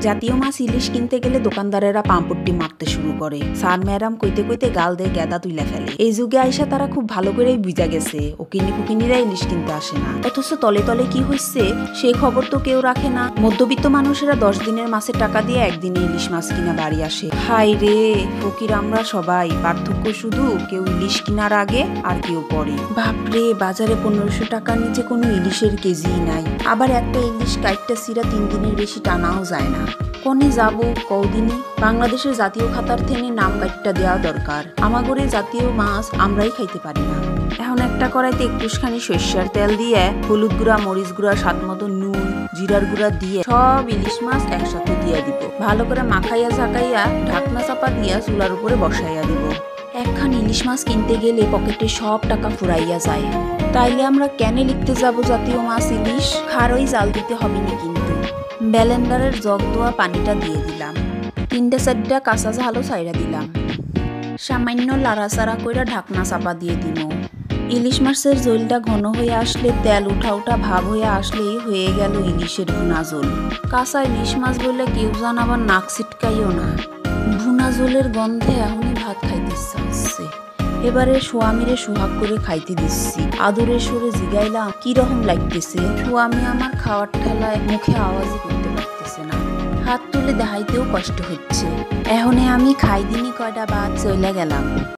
জাতীয় মাছ ইলিশ কিনতে গেলে দোকানদারেরা পাম্পট্টি মারতে শুরু করে। স্যার ম্যাডাম কইতে কইতে গাল দিয়ে গেদা তুইলা ফেলে। এই যুগে আইসা তারা খুব ভালো করেই বুঝা গেছে ওকিনি ফুকিনিরা ইলিশ কিনতে আসে না, অথচ তলে তলে কি হচ্ছে সেই খবর তো কেউ রাখে না। মধ্যবিত্ত মানুষেরা 10 দিনের মাছের টাকা দিয়ে একদিনে ইলিশ মাছ কিনা বাড়ি আসে। হাই রে ফকির আমরা সবাই, পার্থক্য শুধু কেউ ইলিশ কিনার আগে আর কেউ পরে। বাপরে, বাজারে 1500 টাকার নিচে কোনো ইলিশের কেজি নাই। আবার একটা ইলিশ কাইটটা সিরা 3 দিনের বেশি টানাও যায় না। কোনে যাবো কৌদিনই? বাংলাদেশের জাতীয় খাতার থেনে নাম কাটটা দেওয়া দরকার। আমাগরে জাতীয় মাছ আমরাই খাইতে পারি না। এখন একটা কড়াইতে একটুখানি সরিষার তেল দিয়ে হলুদ গুঁড়া, মরিচ গুঁড়া, স্বাদ মতো নুন, জিরার গুঁড়া দিয়ে সব ইলিশ মাছ একসাথে দিয়ে দিব। ভালো করে মাখাইয়া ঝাঁকাইয়া ঢাকনা চাপা দিয়া চুলার উপরে বসাইয়া দিব। একখান ইলিশ মাছ কিনতে গেলে পকেটে সব টাকা ফুরাইয়া যায়। তাইলে আমরা কেন লিখতে যাব জাতীয় মাছ ইলিশ? খারই জাল দিতে হবে না কিন্তু। ব্যালেন্ডারের জগ দোয়া পানিটা দিয়ে দিলাম। 3-4টা কাঁচা ঝালও ছাইড়া দিলাম। সামান্য লাড়াচাড়া কইরা ঢাকনা চাপা দিয়ে দিব। ইলিশ মাছের ঝোলটা ঘন হয়ে আসলে, তেল উঠা উঠা ভাব হয়ে আসলেই হয়ে গেল ইলিশের ভুনা ঝোল। কাঁচা ইলিশ মাছ বলে কেউ যেন আবার নাক ছিটকাইও না। ভুনা ঝোলের গন্ধে এখনই ভাত খাইতে ইচ্ছা হচ্ছে। এবারে স্বামীরে সোহাগ করে খাইতে দিচ্ছি। আদরের সুরে জিগাইলাম, কি রকম লাগতেছে? স্বামী আমার খাওয়ার ঠেলায় মুখে আওয়াজই করতে পারতেছে না, হাত তুলে দেখাইতেও কষ্ট হচ্ছে। এখনে আমি খাই দিনি কয়টা ভাত চইলা গেলাম।